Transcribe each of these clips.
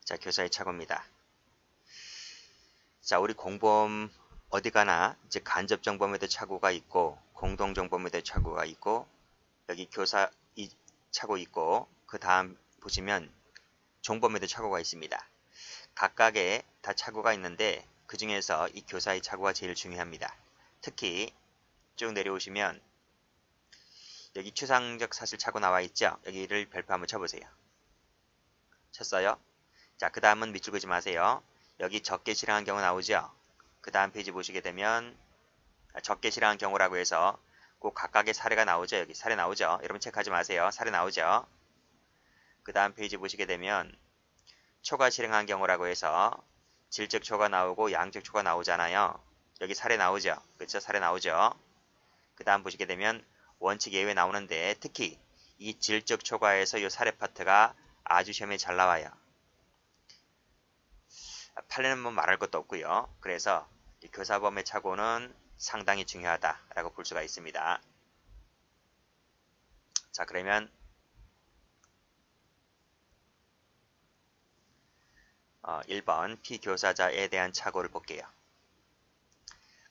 자, 교사의 착오입니다. 자, 우리 공범 어디 가나 이제 간접 정범에도 착오가 있고 공동 정범에도 착오가 있고 여기 교사 이 착오 있고 그 다음 보시면 종범에도 착오가 있습니다. 각각에 다 착오가 있는데 그 중에서 이 교사의 착오가 제일 중요합니다. 특히 쭉 내려오시면 여기 추상적 사실 착오 나와 있죠. 여기를 별표 한번 쳐보세요. 쳤어요? 자, 그 다음은 밑줄 그지 마세요. 여기 적게 실행한 경우 나오죠. 그 다음 페이지 보시게 되면 적게 실행한 경우라고 해서 꼭 각각의 사례가 나오죠. 여기 사례 나오죠. 여러분 체크하지 마세요. 사례 나오죠. 그 다음 페이지 보시게 되면 초과 실행한 경우라고 해서 질적 초가 나오고 양적 초가 나오잖아요. 여기 사례 나오죠. 그렇죠? 사례 나오죠. 그 다음 보시게 되면 원칙 예외 나오는데 특히 이 질적 초과에서 이 사례 파트가 아주 시험에 잘 나와요. 판례는 뭐 말할 것도 없고요. 그래서 이 교사범의 착오는 상당히 중요하다라고 볼 수가 있습니다. 자, 그러면 1번 피교사자에 대한 착오를 볼게요.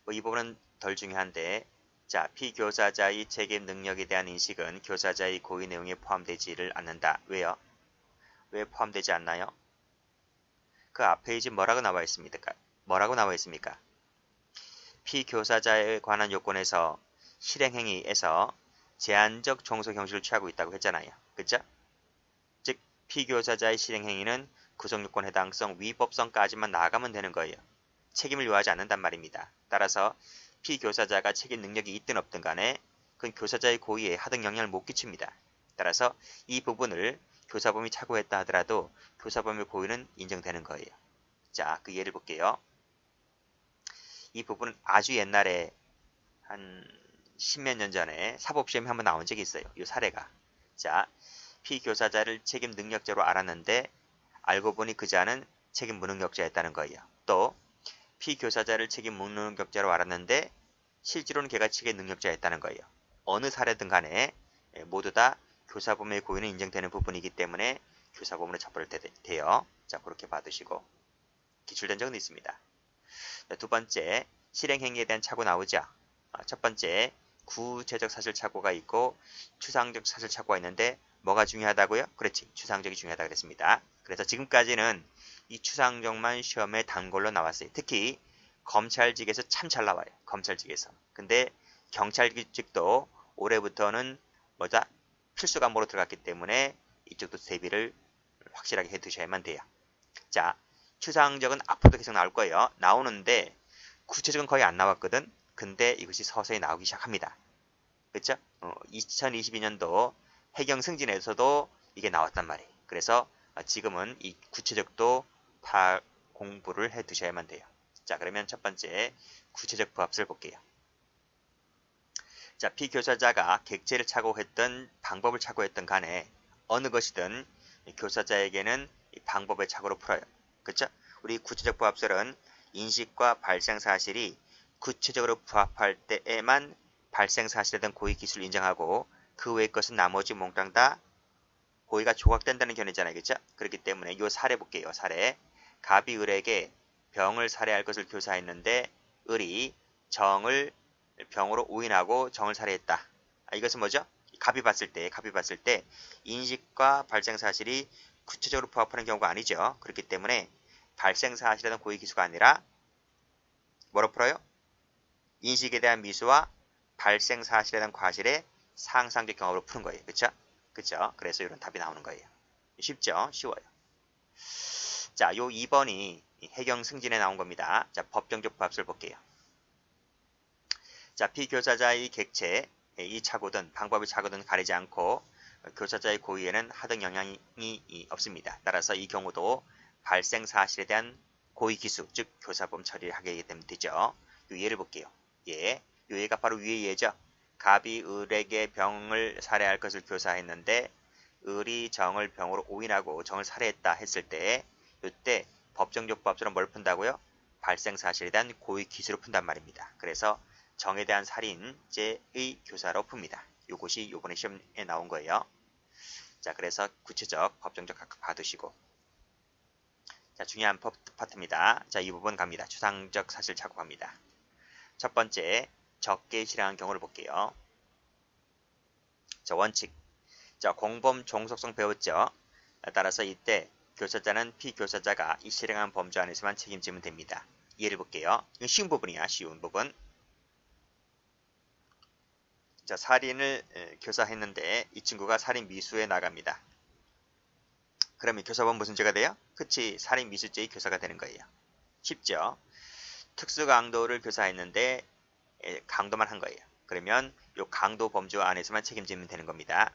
뭐 이 부분은 덜 중요한데 자, 피교사자의 책임 능력에 대한 인식은 교사자의 고의 내용에 포함되지를 않는다. 왜요? 왜 포함되지 않나요? 그 앞 페이지 뭐라고 나와 있습니까? 뭐라고 나와 있습니까? 피교사자에 관한 요건에서 실행행위에서 제한적 종속 형식을 취하고 있다고 했잖아요. 그죠? 즉 피교사자의 실행행위는 구성요건 해당성, 위법성까지만 나아가면 되는 거예요. 책임을 요하지 않는단 말입니다. 따라서 피교사자가 책임 능력이 있든 없든 간에 그건 교사자의 고의에 하등 영향을 못 끼칩니다. 따라서 이 부분을 교사범이 착오했다 하더라도 교사범의 고의는 인정되는 거예요. 자, 그 예를 볼게요. 이 부분은 아주 옛날에 한 십몇 년 전에 사법시험에 한번 나온 적이 있어요. 이 사례가. 자, 피교사자를 책임 능력자로 알았는데 알고 보니 그 자는 책임 무능력자였다는 거예요. 또 피교사자를 책임 무능력자로 알았는데 실제로는 걔가 책임 능력자였다는 거예요. 어느 사례든 간에 모두 다 교사범의 고의는 인정되는 부분이기 때문에 교사범으로 처벌돼요. 자, 그렇게 받으시고 기출된 적은 있습니다. 두 번째, 실행행위에 대한 착오 나오죠. 첫 번째, 구체적 사실 착오가 있고 추상적 사실 착오가 있는데 뭐가 중요하다고요? 그렇지, 추상적이 중요하다 그랬습니다. 그래서 지금까지는 이 추상적만 시험에 단골로 나왔어요. 특히 검찰직에서 참 잘 나와요. 검찰직에서. 근데 경찰직도 올해부터는 뭐다? 필수 과목으로 들어갔기 때문에 이쪽도 대비를 확실하게 해 두셔야만 돼요. 자, 추상적은 앞으로도 계속 나올 거예요. 나오는데 구체적은 거의 안 나왔거든. 근데 이것이 서서히 나오기 시작합니다. 그렇죠? 2022년도 해경 승진에서도 이게 나왔단 말이에요. 그래서 지금은 이 구체적도 다 공부를 해 두셔야만 돼요. 자, 그러면 첫 번째 구체적 부합을 볼게요. 자, 피교사자가 객체를 착오했던 방법을 착오했던 간에 어느 것이든 교사자에게는 이 방법의 착오로 풀어요. 그렇죠? 우리 구체적 부합설은 인식과 발생 사실이 구체적으로 부합할 때에만 발생 사실에 대한 고의 기술을 인정하고 그 외의 것은 나머지 몽땅 다 고의가 조각된다는 견해잖아요. 그렇죠? 그렇기 때문에 이 사례 볼게요. 사례. 갑이 을에게 병을 살해할 것을 교사했는데 을이 정을 병으로 오인하고 정을 살해했다. 이것은 뭐죠? 갑이 봤을 때 인식과 발생 사실이 구체적으로 부합하는 경우가 아니죠. 그렇기 때문에 발생 사실에 대한 고의 기수가 아니라 뭐로 풀어요? 인식에 대한 미수와 발생 사실에 대한 과실의 상상적 경험으로 푸는 거예요. 그쵸? 그쵸? 그래서 이런 답이 나오는 거예요. 쉽죠? 쉬워요. 자, 요 2번이 해경 승진에 나온 겁니다. 자, 법정적 부합설 볼게요. 자, 피교사자의 객체, 이 착오든 방법의 착오든 가리지 않고 교사자의 고의에는 하등 영향이 없습니다. 따라서 이 경우도 발생 사실에 대한 고의 기수, 즉 교사범 처리를 하게 되면 되죠. 요 예를 볼게요. 예, 요 예가 바로 위의 예죠. 갑이 을에게 병을 살해할 것을 교사했는데 을이 정을 병으로 오인하고 정을 살해했다 했을 때 이때 법정적 부합설은 뭘 푼다고요? 발생 사실에 대한 고의 기수로 푼단 말입니다. 그래서 정에 대한 살인죄의 교사로 풉니다. 요것이 요번에 시험에 나온 거예요. 자, 그래서 구체적, 법정적 각각 받으시고 자, 중요한 파트입니다. 자, 이 부분 갑니다. 추상적 사실 찾고 갑니다. 첫 번째, 적게 실행한 경우를 볼게요. 자, 원칙. 자, 공범 종속성 배웠죠? 따라서 이때 교사자는 피교사자가 이 실행한 범주 안에서만 책임지면 됩니다. 예를 볼게요. 이건 쉬운 부분이야. 쉬운 부분. 자, 살인을 교사했는데 이 친구가 살인 미수에 나갑니다. 그러면 교사범 무슨 죄가 돼요? 그치, 살인 미수죄의 교사가 되는 거예요. 쉽죠? 특수 강도를 교사했는데 강도만 한 거예요. 그러면 이 강도 범주 안에서만 책임지면 되는 겁니다.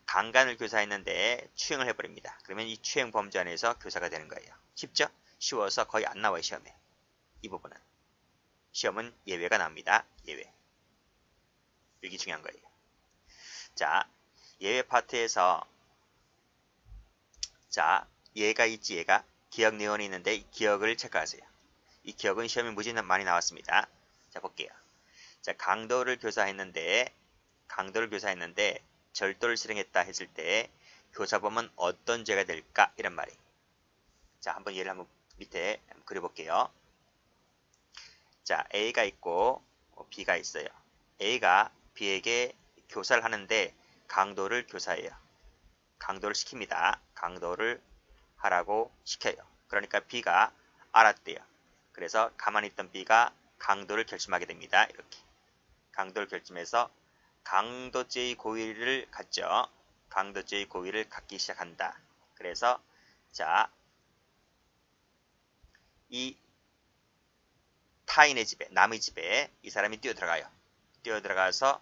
강간을 교사했는데 추행을 해버립니다. 그러면 이 추행 범주 안에서 교사가 되는 거예요. 쉽죠? 쉬워서 거의 안 나와요, 시험에. 이 부분은. 시험은 예외가 나옵니다. 예외. 이게 중요한 거예요. 자, 예외 파트에서 자, 얘가 있지, 얘가. 기억 내원이 있는데 이 기억을 체크하세요. 이 기억은 시험에 무지 많이 나왔습니다. 자, 볼게요. 자, 강도를 교사했는데 절도를 실행했다 했을 때 교사범은 어떤 죄가 될까? 이런 말이. 자, 한번 얘를 한번 밑에 그려볼게요. 자, A가 있고 B가 있어요. A가 B에게 교사를 하는데 강도를 교사해요. 강도를 시킵니다. 강도를 하라고 시켜요. 그러니까 B가 알았대요. 그래서 가만히 있던 B가 강도를 결심하게 됩니다. 이렇게. 강도를 결심해서 강도죄의 고의를 갖죠. 강도죄의 고의를 갖기 시작한다. 그래서 자, 이 타인의 집에, 남의 집에 이 사람이 뛰어들어가요. 뛰어들어가서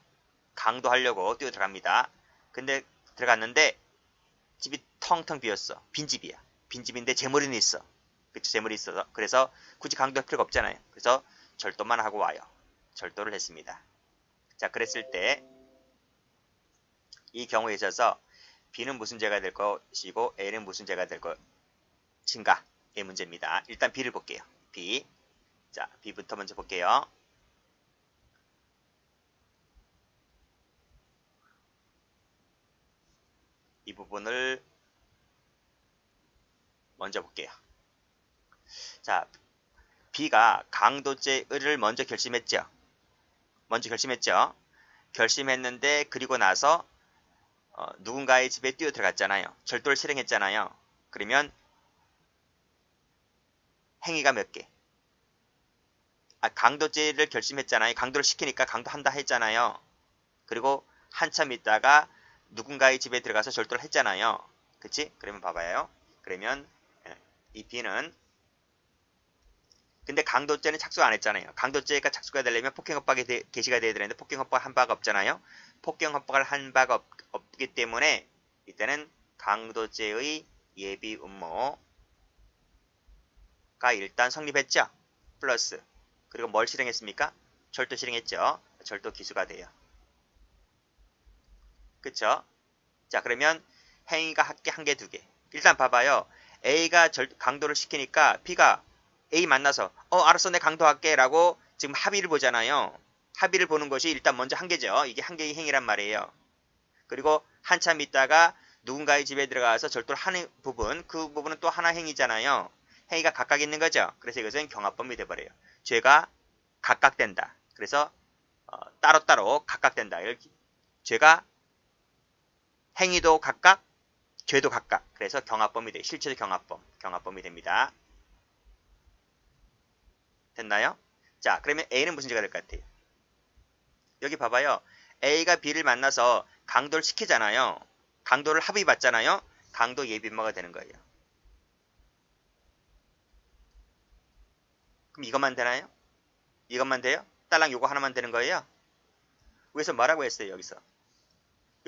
강도하려고 뛰어들어갑니다. 근데 들어갔는데 집이 텅텅 비었어. 빈집이야. 빈집인데 재물이는 있어. 그쵸? 재물이 있어서. 그래서 굳이 강도할 필요가 없잖아요. 그래서 절도만 하고 와요. 절도를 했습니다. 자, 그랬을 때 이 경우에 있어서 B는 무슨 죄가 될 것이고 A는 무슨 죄가 될 것인가의 문제입니다. 일단 B를 볼게요. B. 자, B부터 먼저 볼게요. 이 부분을 먼저 볼게요. 자, B가 강도죄를 먼저 결심했죠. 결심했는데 그리고 나서 누군가의 집에 뛰어 들어갔잖아요. 절도를 실행했잖아요. 그러면 행위가 몇 개? 강도죄를 결심했잖아요. 강도를 시키니까 강도한다 했잖아요. 그리고 한참 있다가 누군가의 집에 들어가서 절도를 했잖아요. 그치? 그러면 봐봐요. 그러면 이 B는 근데 강도죄는 착수가 안 했잖아요. 강도죄가 착수가 되려면 폭행협박이 개시가 돼야 되는데 폭행협박 한 바가 없잖아요. 폭행협박을 한 바가 없기 때문에 이때는 강도죄의 예비 음모가 일단 성립했죠. 플러스 그리고 뭘 실행했습니까? 절도 실행했죠. 절도 기수가 돼요. 그쵸? 자, 그러면 행위가 한 개, 두 개. 일단 봐봐요. A가 강도를 시키니까 B가 A 만나서 알았어, 내 강도할게 라고 지금 합의를 보잖아요. 합의를 보는 것이 일단 먼저 한 개죠. 이게 한 개의 행위란 말이에요. 그리고 한참 있다가 누군가의 집에 들어가서 절도를 하는 부분, 그 부분은 또 하나 행위잖아요. 행위가 각각 있는 거죠. 그래서 이것은 경합범이 돼버려요. 죄가 각각된다. 그래서 따로따로 각각된다. 죄가 행위도 각각, 죄도 각각. 그래서 경합범이 돼요. 실체적 경합범이 됩니다. 됐나요? 자, 그러면 A는 무슨 죄가 될 것 같아요? 여기 봐봐요. A가 B를 만나서 강도를 시키잖아요. 강도를 합의받잖아요. 강도 예비음모가 되는 거예요. 그럼 이것만 되나요? 이것만 돼요? 딸랑 요거 하나만 되는 거예요? 그래서 뭐라고 했어요, 여기서?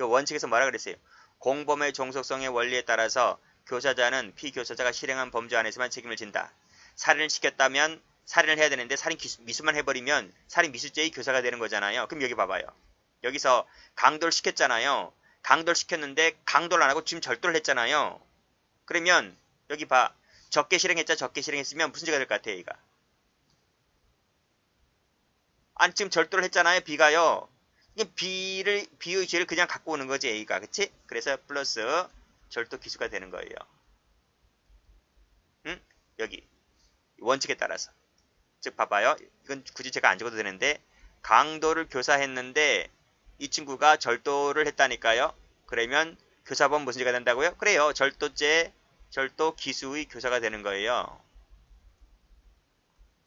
요 원칙에서 뭐라 그랬어요? 공범의 종속성의 원리에 따라서 교사자는 피교사자가 실행한 범죄 안에서만 책임을 진다. 살인을 시켰다면 살인을 해야 되는데 살인 미수만 해버리면 살인 미수죄의 교사가 되는 거잖아요. 그럼 여기 봐봐요. 여기서 강도를 시켰잖아요. 강도를 시켰는데 강도를 안 하고 지금 절도를 했잖아요. 그러면 여기 봐. 적게 실행했으면 무슨 죄가 될 것 같아요, 얘가? 지금 절도를 했잖아요, B가요. B의 죄를 그냥 갖고 오는 거지, A가. 그치? 그래서 플러스 절도 기수가 되는 거예요. 응? 여기 원칙에 따라서. 즉 봐봐요. 이건 굳이 제가 안 적어도 되는데 강도를 교사했는데 이 친구가 절도를 했다니까요. 그러면 교사범 무슨 죄가 된다고요? 그래요. 절도죄, 절도 기수의 교사가 되는 거예요.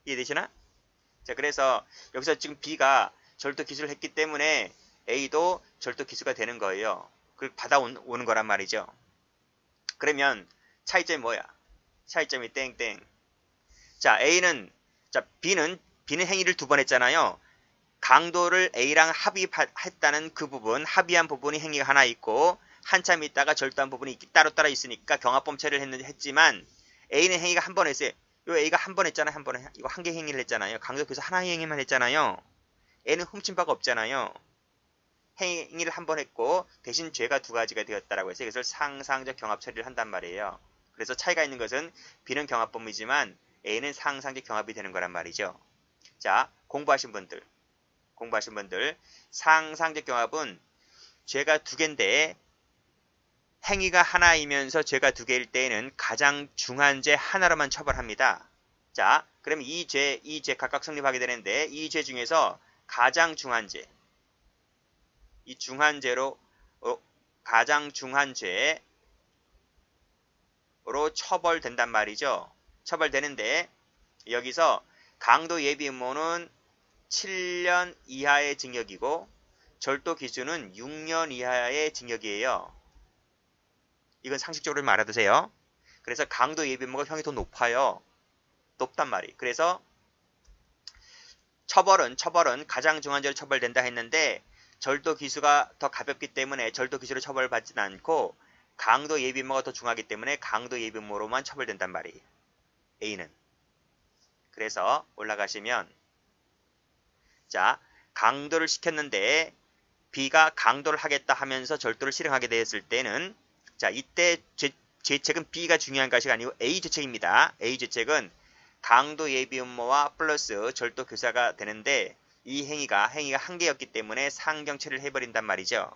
이해되시나? 자, 그래서 여기서 지금 B가 절도 기수를 했기 때문에 A도 절도 기수가 되는 거예요. 그걸 받아오는 거란 말이죠. 그러면 차이점이 뭐야? 차이점이 땡땡. 자, B는 행위를 두 번 했잖아요. 강도를 A랑 합의했다는 그 부분, 합의한 부분이 행위가 하나 있고 한참 있다가 절도한 부분이 따로 있으니까 경합범 처리를 했지만 A는 행위가 한 번 했어요. 요 A가 한 번 했잖아요. 한 번에 이거 한 개 행위를 했잖아요. 강도 교사 하나의 행위만 했잖아요. A는 훔친 바가 없잖아요. 행위를 한 번 했고 대신 죄가 두 가지가 되었다라고 해서 이것을 상상적 경합 처리를 한단 말이에요. 그래서 차이가 있는 것은 B는 경합범이지만 A는 상상적 경합이 되는 거란 말이죠. 자, 공부하신 분들 상상적 경합은 죄가 두 개인데 행위가 하나이면서 죄가 두 개일 때에는 가장 중한 죄 하나로만 처벌합니다. 자, 그럼 이 죄 각각 성립하게 되는데 이 죄 중에서 가장 중한 죄, 이 중한 죄로 가장 중한 죄로 처벌된단 말이죠. 처벌되는데 여기서 강도 예비 음모는 7년 이하의 징역이고 절도 기준은 6년 이하의 징역이에요. 이건 상식적으로 알아두세요. 그래서 강도 예비 음모가 형이 더 높아요. 높단 말이에요. 그래서 처벌은 가장 중한 죄로 처벌된다 했는데 절도 기수가 더 가볍기 때문에 절도 기수로 처벌받지는 않고 강도 예비 음모가 더 중하기 때문에 강도 예비 음모로만 처벌된단 말이에요. A는. 그래서 올라가시면 자, 강도를 시켰는데 B가 강도를 하겠다 하면서 절도를 실행하게 되었을 때는 자, 이때 죄책은 B가 중요한 것이 아니고 A 죄책입니다. A 죄책은 강도 예비 음모와 플러스 절도 교사가 되는데 이 행위가 한 개였기 때문에 상경 처리를 해버린단 말이죠.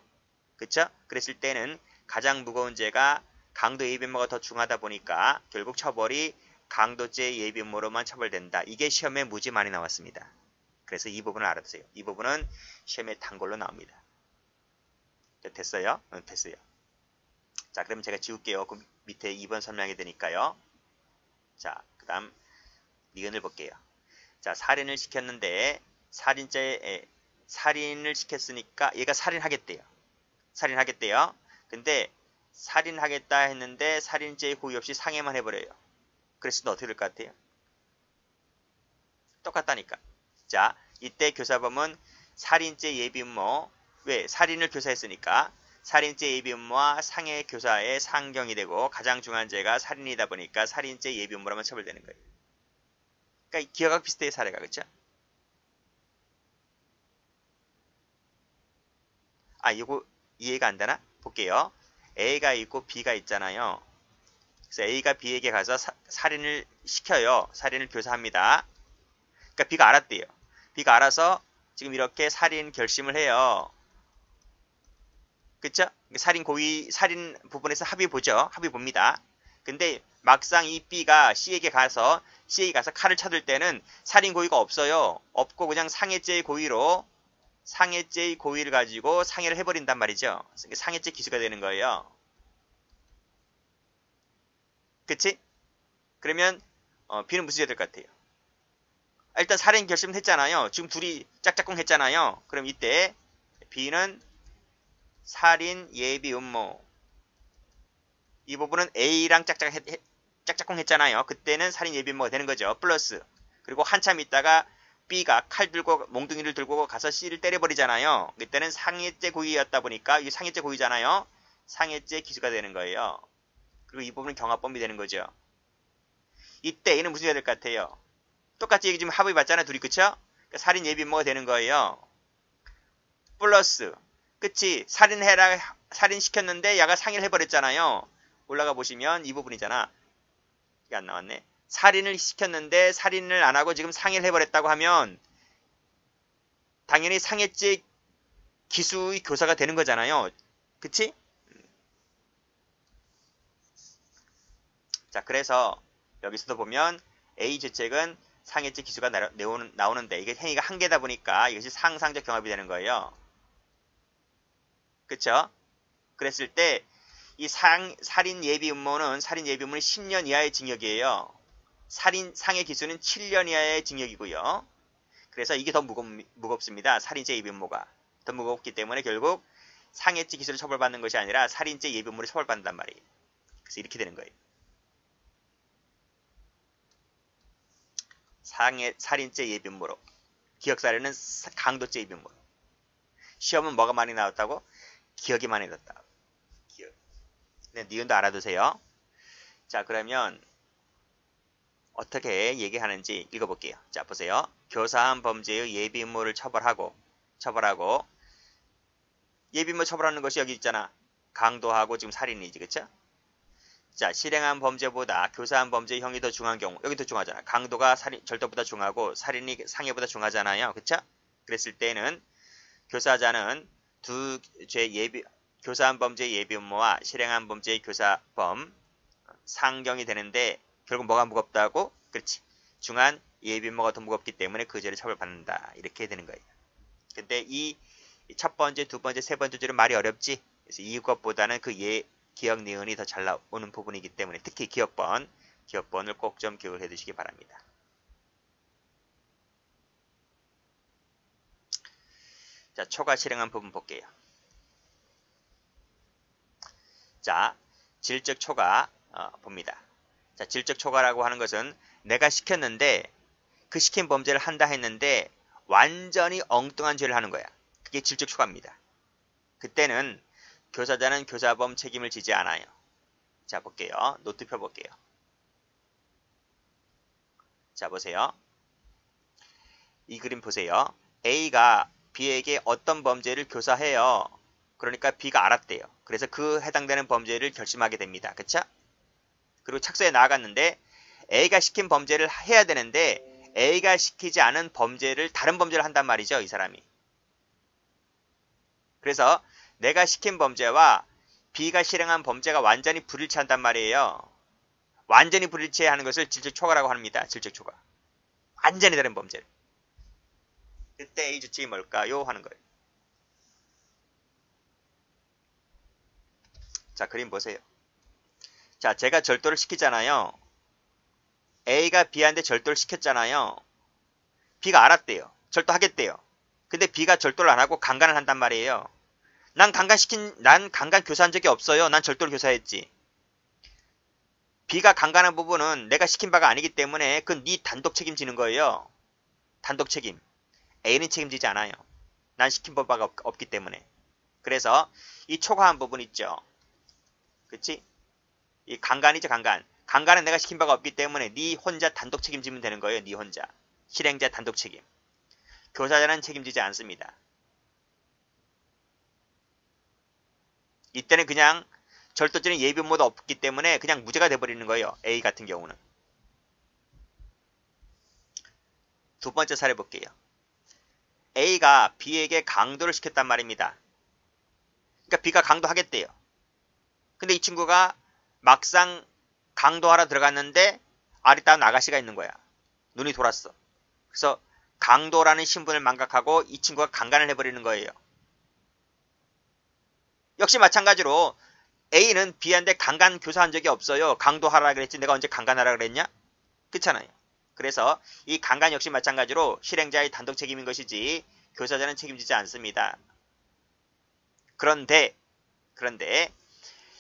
그쵸? 그랬을 때는 가장 무거운 죄가 강도 예비 음모가 더 중하다 보니까 결국 처벌이 강도죄 예비 음모로만 처벌된다. 이게 시험에 무지 많이 나왔습니다. 그래서 이 부분을 알아두세요. 이 부분은 시험에 단골로 나옵니다. 됐어요? 됐어요. 자, 그럼 제가 지울게요. 그 밑에 2번 설명이 되니까요. 자, 그 다음 니은을 볼게요. 자, 살인을 시켰는데 살인을 시켰으니까 얘가 살인하겠대요. 근데 살인하겠다 했는데 살인죄의 고의 없이 상해만 해버려요. 그랬을 때 어떻게 될 것 같아요? 똑같다니까. 자, 이때 교사범은 살인죄 예비 음모, 왜? 살인을 교사했으니까 살인죄 예비 음모와 상해 교사의 상경이 되고 가장 중한 죄가 살인이다 보니까 살인죄 예비 음모라면 처벌되는 거예요. 그러니까 기억하고 비슷해요, 사례가. 그렇죠? 아, 이거 이해가 안 되나? 볼게요. A가 있고 B가 있잖아요. 그래서 A가 B에게 가서 살인을 시켜요. 살인을 교사합니다. 그러니까 B가 알았대요. B가 알아서 지금 이렇게 살인 결심을 해요. 그쵸? 살인 부분에서 합의 봅니다. 근데 막상 이 B가 C에게 가서 칼을 찾을 때는 살인 고의가 없어요. 없고 그냥 상해죄의 고의를 가지고 상해를 해버린단 말이죠. 상해죄 기수가 되는 거예요. 그치? 그러면 B는 무슨 죄 될 것 같아요? 일단 살인 결심을 했잖아요. 지금 둘이 짝짝꿍 했잖아요. 그럼 이때 B는 살인 예비 음모. 이 부분은 A랑 짝짝꿍 했잖아요. 그때는 살인 예비 음모가 되는 거죠. 플러스. 그리고 한참 있다가 B가 몽둥이를 들고 가서 C를 때려버리잖아요. 그때는 상해죄 고의였다 보니까 이게 상해죄 고의잖아요. 상해죄 기수가 되는 거예요. 그리고 이 부분은 경합범이 되는 거죠. 이때 A는 무슨 죄가 될 것 같아요? 똑같이 지금 합의 받잖아요. 둘이. 그쵸? 그러니까 살인 예비 음모가 되는 거예요. 플러스. 그치? 살인시켰는데 야가 상해를 해버렸잖아요. 올라가 보시면 이 부분이잖아. 이게 안 나왔네. 살인을 시켰는데 살인을 안 하고 지금 상해를 해버렸다고 하면 당연히 상해죄 기수의 교사가 되는 거잖아요. 그치? 자, 그래서 여기서도 보면 A 주책은 상해죄 기수가 나오는데 이게 행위가 한 개다 보니까 이것이 상상적 경합이 되는 거예요. 그쵸? 그랬을 때 이 살인 예비 음모는 10년 이하의 징역이에요. 상해 기수는 7년 이하의 징역이고요. 그래서 이게 더 무겁습니다. 살인죄 예비 음모가 더 무겁기 때문에 결국 상해죄 기수로 처벌받는 것이 아니라 살인죄 예비 음모로 처벌받는단 말이에요. 그래서 이렇게 되는 거예요. 살인죄 예비 음모로, 기억사례는 강도죄 예비 음모로. 시험은 뭐가 많이 나왔다고? 기억이 많이 났다. 기억. 네, 니은도 알아두세요. 자, 그러면 어떻게 얘기하는지 읽어볼게요. 자, 보세요. 교사한 범죄의 예비 음모를 처벌하고 예비 음모 처벌하는 것이 여기 있잖아. 강도하고 지금 살인이지, 그쵸? 자, 실행한 범죄보다 교사한 범죄의 형이 더 중한 경우, 여기 더 중하잖아. 강도가 절도보다 중하고 살인이 상해보다 중하잖아요, 그쵸? 그랬을 때는 교사자는 교사한 범죄의 예비 음모와 실행한 범죄의 교사범 상경이 되는데 결국 뭐가 무겁다고? 그렇지. 중한 예비 음모가 더 무겁기 때문에 그 죄를 처벌받는다. 이렇게 되는 거예요. 근데 이 첫 번째, 두 번째, 세 번째 죄는 말이 어렵지. 그래서 이것보다는 그 기억 니은이 더 잘 나오는 부분이기 때문에 특히 기억번을 꼭 좀 기억을 해두시기 바랍니다. 자, 초과 실행한 부분 볼게요. 자, 질적 초과 봅니다. 자, 질적 초과라고 하는 것은 내가 시켰는데 그 시킨 범죄를 한다 했는데 완전히 엉뚱한 죄를 하는 거야. 그게 질적 초과입니다. 그때는 교사자는 교사범 책임을 지지 않아요. 자, 볼게요. 노트 펴볼게요. 자, 보세요. 이 그림 보세요. A가 B에게 어떤 범죄를 교사해요. 그러니까 B가 알았대요. 그래서 그 해당되는 범죄를 결심하게 됩니다. 그쵸? 그리고 착서에 나아갔는데 A가 시킨 범죄를 해야 되는데 A가 시키지 않은 범죄를 다른 범죄를 한단 말이죠. 이 사람이. 그래서 내가 시킨 범죄와 B가 실행한 범죄가 완전히 불일치한단 말이에요. 완전히 불일치하는 것을 질적 초과라고 합니다. 질적 초과. 완전히 다른 범죄를. 그때 A 주칙이 뭘까요? 하는 거예요. 자, 그림 보세요. 자, 제가 절도를 시키잖아요. A가 B한테 절도를 시켰잖아요. B가 알았대요. 절도하겠대요. 근데 B가 절도를 안 하고 강간을 한단 말이에요. 난 강간 교사한 적이 없어요. 난 절도를 교사했지. B가 강간한 부분은 내가 시킨 바가 아니기 때문에 그건 네 단독 책임지는 거예요. 단독 책임. A는 책임지지 않아요. 난 시킨 바가 없기 때문에. 그래서 이 초과한 부분 있죠. 그치? 이 강간이죠, 강간. 강간은 내가 시킨 바가 없기 때문에 네 혼자 단독 책임지면 되는 거예요. 네 혼자. 실행자 단독 책임. 교사자는 책임지지 않습니다. 이때는 그냥 절도죄는 예비 음모도 없기 때문에 그냥 무죄가 돼버리는 거예요. A 같은 경우는. 두 번째 사례 볼게요. A가 B에게 강도를 시켰단 말입니다. 그러니까 B가 강도하겠대요. 근데 이 친구가 막상 강도하러 들어갔는데 아리따운 아가씨가 있는 거야. 눈이 돌았어. 그래서 강도라는 신분을 망각하고 이 친구가 강간을 해버리는 거예요. 역시 마찬가지로 A는 B한테 강간 교사한 적이 없어요. 강도하라 그랬지 내가 언제 강간하라 그랬냐? 그렇잖아요. 그래서 이 강간 역시 마찬가지로 실행자의 단독 책임인 것이지 교사자는 책임지지 않습니다. 그런데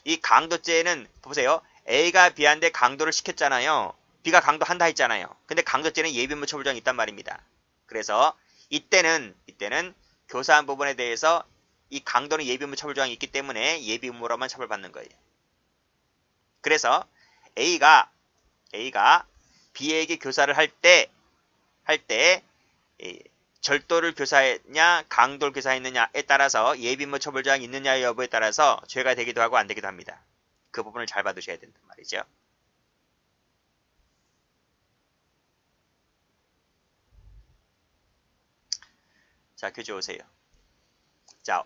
이 강도죄는 보세요. A가 B한테 강도를 시켰잖아요. B가 강도한다 했잖아요. 근데 강도죄는 예비음모 처벌조항이 있단 말입니다. 그래서 이때는 교사한 부분에 대해서 이 강도는 예비음모 처벌조항이 있기 때문에 예비음모로만 처벌받는 거예요. 그래서 A가 B에게 교사를 할 때 절도를 교사했냐 강도를 교사했느냐에 따라서 예비음모 처벌조항이 있느냐 여부에 따라서 죄가 되기도 하고 안 되기도 합니다. 그 부분을 잘 봐두셔야 된단 말이죠. 자, 교재 오세요. 자,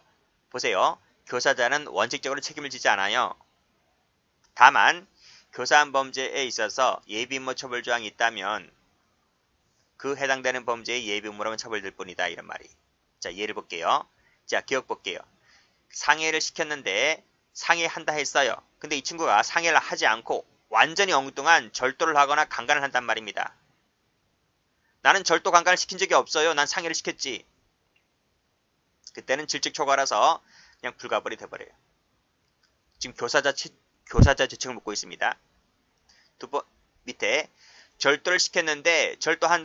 보세요. 교사자는 원칙적으로 책임을 지지 않아요. 다만 교사한 범죄에 있어서 예비임무 처벌 조항이 있다면 그 해당되는 범죄의 예비임무로만 처벌될 뿐이다. 이런 말이. 자, 예를 볼게요. 자, 기억 볼게요. 상해를 시켰는데 상해한다 했어요. 근데 이 친구가 상해를 하지 않고 완전히 엉뚱한 절도를 하거나 강간을 한단 말입니다. 나는 절도 강간을 시킨 적이 없어요. 난 상해를 시켰지. 그때는 질적 초과라서 그냥 불가벌이 돼버려요. 지금 교사자 죄책을 묻고 있습니다. 두 번 밑에 절도를 시켰는데 절도한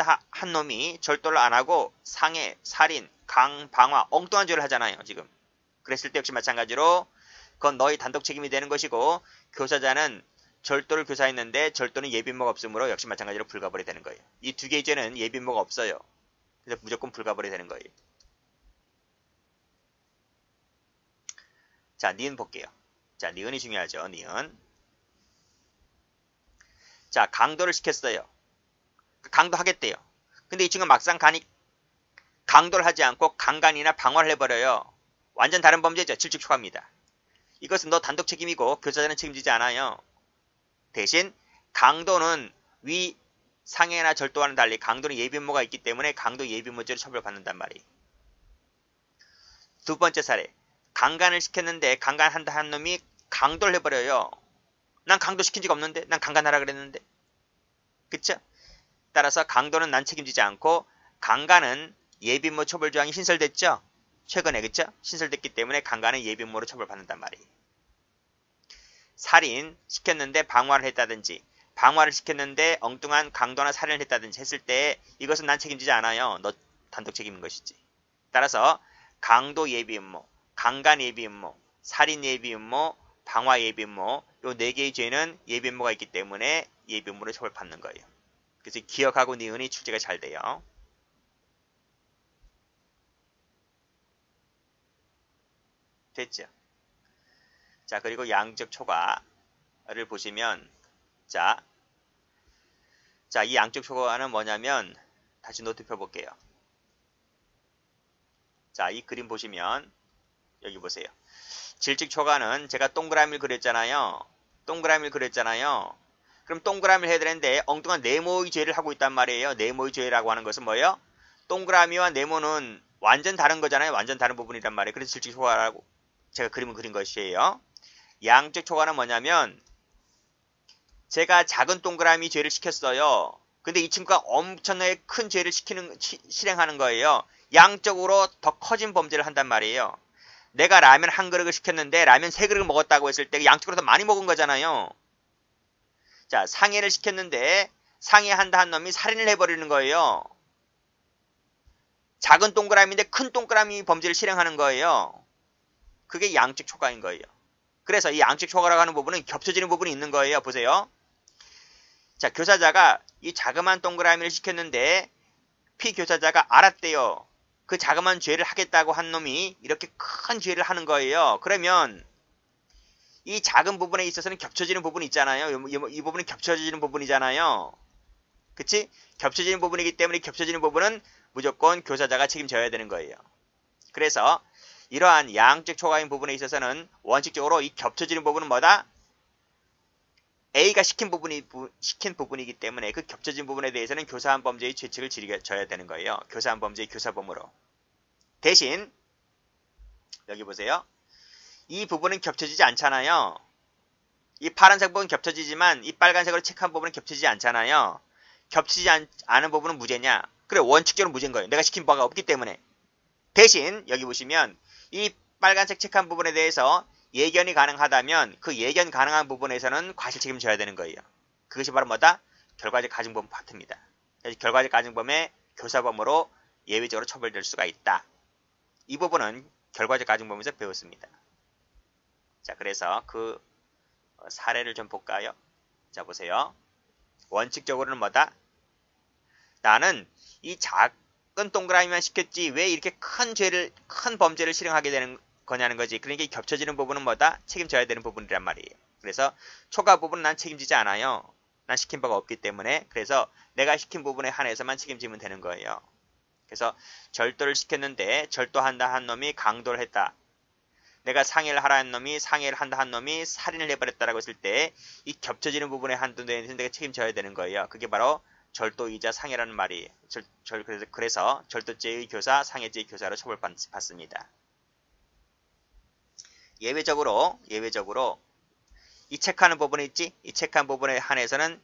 놈이 절도를 안 하고 상해, 살인, 방화, 엉뚱한 죄를 하잖아요. 지금. 그랬을 때 역시 마찬가지로 그건 너희 단독 책임이 되는 것이고 교사자는 절도를 교사했는데 절도는 예비임무가 없으므로 역시 마찬가지로 불가벌이 되는 거예요. 이 두 개의 죄는 예비임무가 없어요. 그래서 무조건 불가벌이 되는 거예요. 자, 니은 볼게요. 자, 니은이 중요하죠. 니은. 자, 강도를 시켰어요. 강도하겠대요. 근데 이 친구는 막상 강도를 하지 않고 강간이나 방화를 해버려요. 완전 다른 범죄죠. 질적 초과입니다. 이것은 너 단독 책임이고 교사자는 책임지지 않아요. 대신 강도는 위 상해나 절도와는 달리 강도는 예비임무가 있기 때문에 강도 예비임무죄로 처벌받는단 말이에요. 두 번째 사례. 강간을 시켰는데 강간한다 한 놈이 강도를 해버려요. 난 강도 시킨 적 없는데? 난 강간하라 그랬는데? 그쵸? 따라서 강도는 난 책임지지 않고 강간은 예비임무 처벌 조항이 신설됐죠? 최근에 그쵸? 신설됐기 때문에 강간은 예비임무로 처벌받는단 말이에요. 살인 시켰는데 방화를 했다든지 방화를 시켰는데 엉뚱한 강도나 살인을 했다든지 했을 때 이것은 난 책임지지 않아요. 너 단독 책임인 것이지. 따라서 강도 예비임무, 강간 예비임무, 살인 예비임무, 방화 예비임무 요 4개의 죄는 예비임무가 있기 때문에 예비임무로 처벌받는 거예요. 그래서 기억하고 니은이 출제가 잘 돼요. 됐죠? 자, 그리고 양적 초과를 보시면 자, 이 양적 초과는 뭐냐면 다시 노트 펴볼게요. 자, 이 그림 보시면 여기 보세요. 질적 초과는 제가 동그라미를 그렸잖아요. 그럼 동그라미를 해야 되는데 엉뚱한 네모의 죄를 하고 있단 말이에요. 네모의 죄라고 하는 것은 뭐예요? 동그라미와 네모는 완전 다른 거잖아요. 완전 다른 부분이란 말이에요. 그래서 질적 초과라고 제가 그림을 그린 것이에요. 양적 초과는 뭐냐면 제가 작은 동그라미 죄를 시켰어요. 근데 이 친구가 엄청나게 큰 죄를 실행하는 거예요. 양적으로 더 커진 범죄를 한단 말이에요. 내가 라면 한 그릇을 시켰는데 라면 3그릇을 먹었다고 했을 때 양적으로 더 많이 먹은 거잖아요. 자, 상해를 시켰는데 상해한다 한 놈이 살인을 해버리는 거예요. 작은 동그라미인데 큰 동그라미 범죄를 실행하는 거예요. 그게 양적 초과인 거예요. 그래서 이 양적 초과라고 하는 부분은 겹쳐지는 부분이 있는 거예요. 보세요. 자, 교사자가 이 자그마한 동그라미를 시켰는데 피교사자가 알았대요. 그 자그마한 죄를 하겠다고 한 놈이 이렇게 큰 죄를 하는 거예요. 그러면 이 작은 부분에 있어서는 겹쳐지는 부분이 있잖아요. 이 부분은 겹쳐지는 부분이잖아요. 그치? 겹쳐지는 부분이기 때문에 겹쳐지는 부분은 무조건 교사자가 책임져야 되는 거예요. 그래서 이러한 양적 초과인 부분에 있어서는 원칙적으로 이 겹쳐지는 부분은 뭐다? A가 시킨 부분이기 때문에 그 겹쳐진 부분에 대해서는 교사한 범죄의 죄책을 져야 되는 거예요. 교사한 범죄의 교사범으로. 대신 여기 보세요. 이 부분은 겹쳐지지 않잖아요. 이 파란색 부분은 겹쳐지지만 이 빨간색으로 체크한 부분은 겹쳐지지 않잖아요. 겹치지 않은 부분은 무죄냐? 그래, 원칙적으로 무죄인 거예요. 내가 시킨 바가 없기 때문에. 대신 여기 보시면 이 빨간색 체크한 부분에 대해서 예견이 가능하다면 그 예견 가능한 부분에서는 과실 책임져야 되는 거예요. 그것이 바로 뭐다? 결과적 가중범 파트입니다. 그래서 결과적 가중범의 교사범으로 예외적으로 처벌될 수가 있다. 이 부분은 결과적 가중범에서 배웠습니다. 자, 그래서 그 사례를 좀 볼까요? 자, 보세요. 원칙적으로는 뭐다? 나는 이 작은 동그라미만 시켰지 왜 이렇게 큰 범죄를 실행하게 되는 거냐는 거지. 그러니까 겹쳐지는 부분은 뭐다? 책임져야 되는 부분이란 말이에요. 그래서 초과 부분은 난 책임지지 않아요. 난 시킨 바가 없기 때문에. 그래서 내가 시킨 부분에 한해서만 책임지면 되는 거예요. 그래서 절도를 시켰는데 절도한다 한 놈이 강도를 했다. 내가 상해를 하라는 놈이 상해를 한다 한 놈이 살인을 해버렸다라고 했을 때 이 겹쳐지는 부분에 한두 대에서 내가 책임져야 되는 거예요. 그게 바로 절도이자 상해라는 말이 그래서 절도죄의 교사, 상해죄의 교사로 처벌받습니다. 예외적으로 이 체크하는 부분이 있지? 이 체크한 부분에 한해서는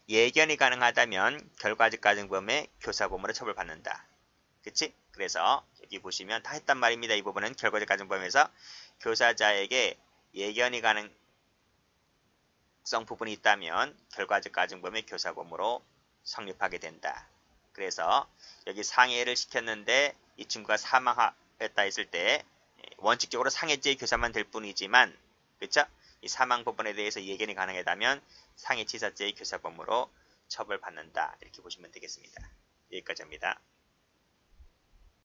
예견이 가능하다면 결과적 가정범의 교사범으로 처벌받는다. 그치? 그래서 여기 보시면 다 했단 말입니다. 이 부분은 결과적 가정범에서 교사자에게 예견이 가능성 부분이 있다면 결과적 가정범의 교사범으로 성립하게 된다. 그래서 여기 상해를 시켰는데 이 친구가 사망했다 했을 때 원칙적으로 상해죄의 교사만 될 뿐이지만 그쵸? 이 사망 부분에 대해서 예견이 가능하다면 상해치사죄의 교사범으로 처벌받는다. 이렇게 보시면 되겠습니다. 여기까지입니다.